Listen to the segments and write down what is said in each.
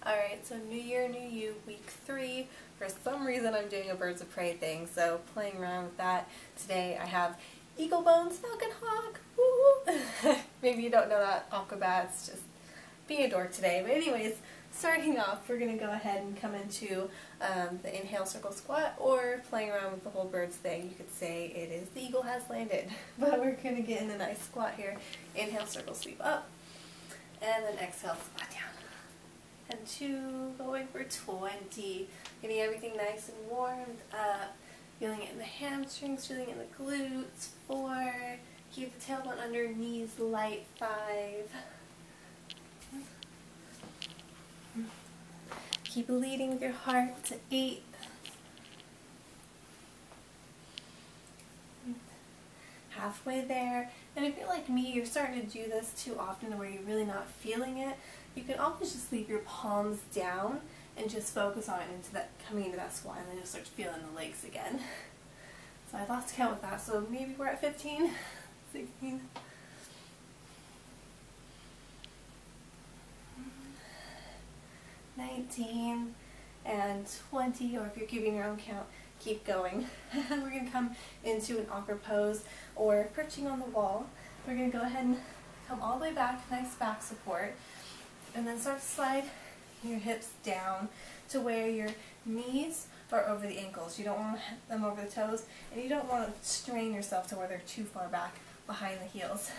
Alright, so New Year, New You, week 3. For some reason I'm doing a birds of prey thing, so playing around with that. Today I have eagle bones, Falconhawk, woo! Maybe you don't know that, aquabats, just being a dork today. But anyways, starting off, we're going to go ahead and come into the inhale circle squat, or playing around with the whole birds thing. You could say it is the eagle has landed. But we're going to get in a nice squat here. Inhale, circle, sweep up, and then exhale, squat down. And 2, going for 20. Getting everything nice and warmed up. Feeling it in the hamstrings, feeling it in the glutes. 4. Keep the tailbone under, knees light. 5. Keep leading with your heart to 8. Halfway there. And if you're like me, you're starting to do this too often where you're really not feeling it, you can always just leave your palms down and just focus on it coming into that squat, and then you'll start feeling the legs again. So I lost count with that, so maybe we're at 15, 16, 19, and 20, or if you're keeping your own count, keep going. We're going to come into an awkward pose, or perching on the wall. We're going to go ahead and come all the way back, nice back support, and then start to slide your hips down to where your knees are over the ankles. You don't want them over the toes, and you don't want to strain yourself to where they're too far back behind the heels.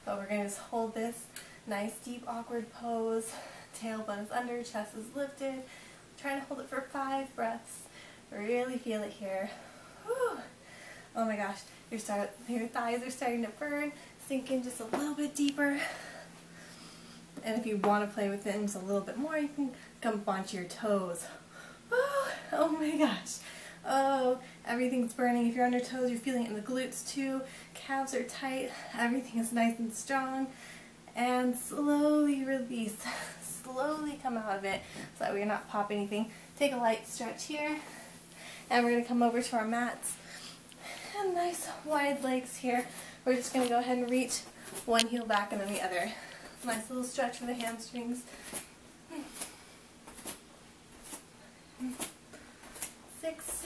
But we're going to just hold this nice, deep, awkward pose. Tailbone is under, chest is lifted. Trying to hold it for 5 breaths. Really feel it here. Whew. Oh my gosh, your thighs are starting to burn. Sink in just a little bit deeper. And if you want to play with it just a little bit more, you can come onto your toes. Oh my gosh. Oh, everything's burning. If you're on your toes, you're feeling it in the glutes too. Calves are tight. Everything is nice and strong. And slowly release. Slowly come out of it so that we're not popping anything. Take a light stretch here. And we're going to come over to our mats. And nice wide legs here. We're just going to go ahead and reach one heel back and then the other. Nice little stretch for the hamstrings. 6,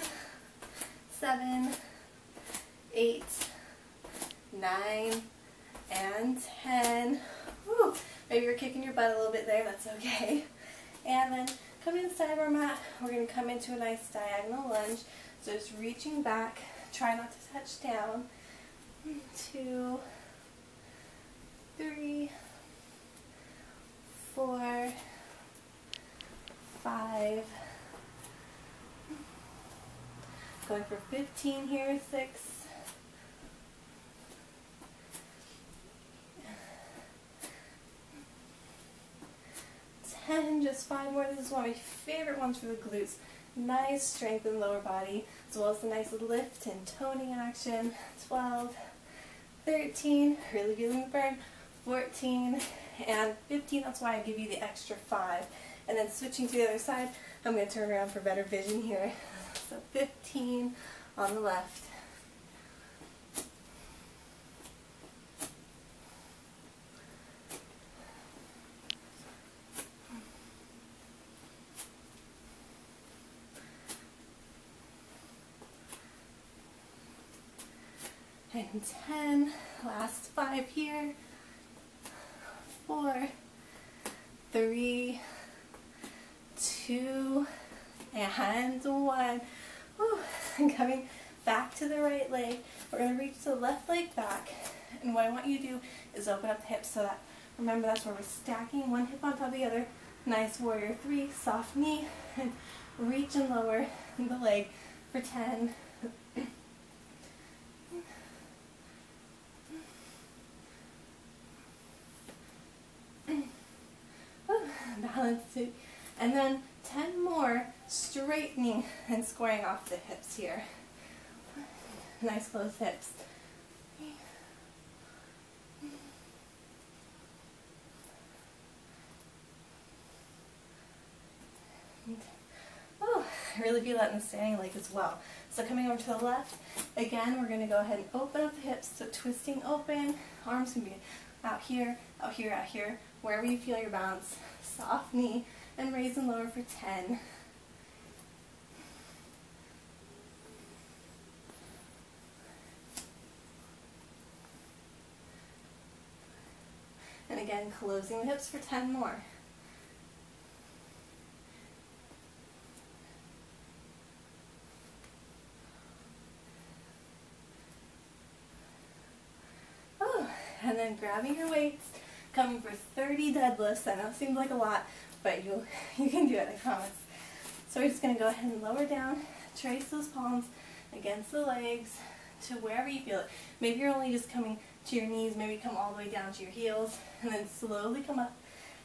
7, 8, 9, and 10. Whew. Maybe you're kicking your butt a little bit there, that's okay. And then coming to the side of our mat, we're going to come into a nice diagonal lunge. So just reaching back, try not to touch down. 2, 3, 4, 5, going for 15 here, 6, 10, just 5 more. This is one of my favorite ones for the glutes. Nice strength in the lower body, as well as a nice lift and toning action. 12, 13, really feeling the burn. 14, and 15, that's why I give you the extra 5. And then switching to the other side, I'm going to turn around for better vision here. So 15 on the left. And 10, last 5 here. 4, 3, 2, and 1. Whew. And coming back to the right leg, we're going to reach the left leg back. And what I want you to do is open up the hips so that, remember, that's where we're stacking one hip on top of the other. Nice warrior 3, soft knee, and reach and lower the leg for 10. Balance it. And then 10 more, straightening and squaring off the hips here. Nice closed hips. Oh, I really feel that in the standing leg as well. So coming over to the left, again, we're going to go ahead and open up the hips, so twisting open, arms can be out here, out here, out here, wherever you feel your balance. Soft knee and raise and lower for 10. And again, closing the hips for 10 more. And then grabbing your weights, coming for 30 deadlifts. I know it seems like a lot, but you can do it, I promise. So we're just going to go ahead and lower down, trace those palms against the legs to wherever you feel it. Maybe you're only just coming to your knees, maybe come all the way down to your heels, and then slowly come up,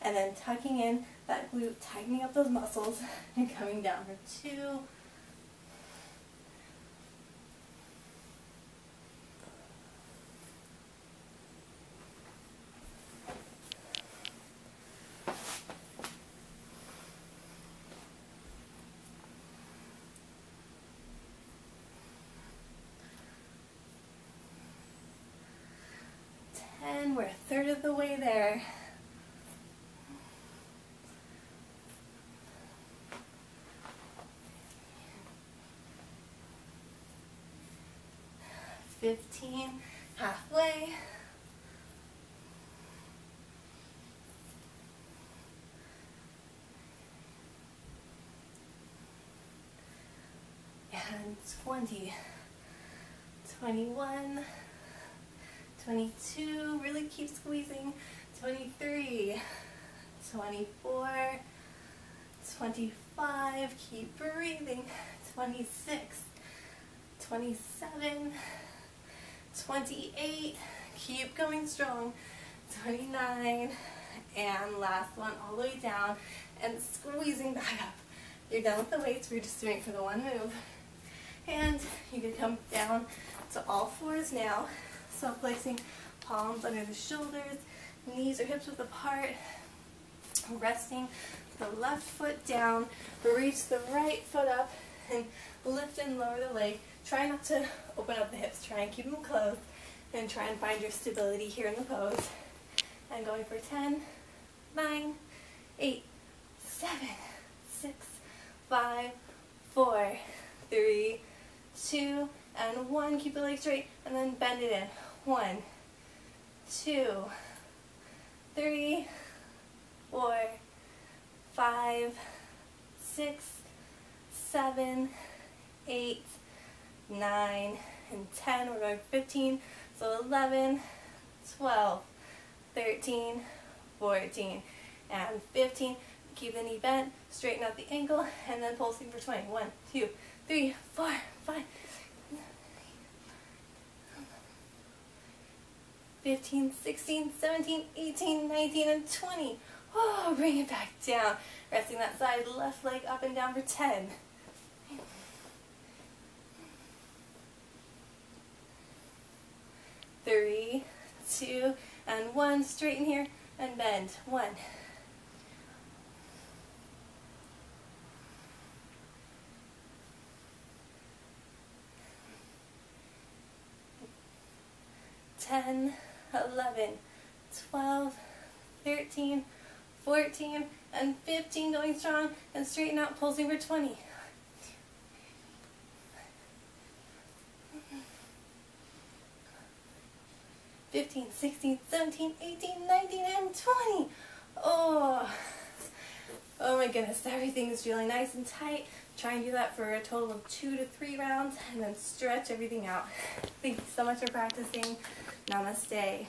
and then tucking in that glute, tightening up those muscles, and coming down for 2. And we're a third of the way there. $15, halfway. And 20, 21, 22, really keep squeezing, 23, 24, 25, keep breathing, 26, 27, 28, keep going strong, 29, and last one all the way down, and squeezing back up. You're done with the weights, we're just doing it for the one move. And you can come down to all fours now. So placing palms under the shoulders, knees or hips width apart, resting the left foot down, reach the right foot up, and lift and lower the leg. Try not to open up the hips, try and keep them closed, and try and find your stability here in the pose. And going for 10, 9, 8, 7, 6, 5, 4, 3, 2, and 1. Keep the leg straight, and then bend it in. 1, 2, 3, 4, 5, 6, 7, 8, 9, and 10. We're going 15, so 11, 12, 13, 14, and 15. Keep the knee bent, straighten out the ankle, and then pulsing for 20. 1, 2, 3, 4, 5, 15, 16, 17, 18, 19, and 20. Oh, bring it back down. Resting that side, left leg up and down for 10. 3, 2, and 1. Straighten here and bend. 1. 10, 11, 12, 13, 14, and 15. Going strong and straighten out, pulsing for 20. 15, 16, 17, 18, 19, and 20. Oh my goodness, everything is feeling nice and tight. Try and do that for a total of 2 to 3 rounds, and then stretch everything out. Thank you so much for practicing. Namaste.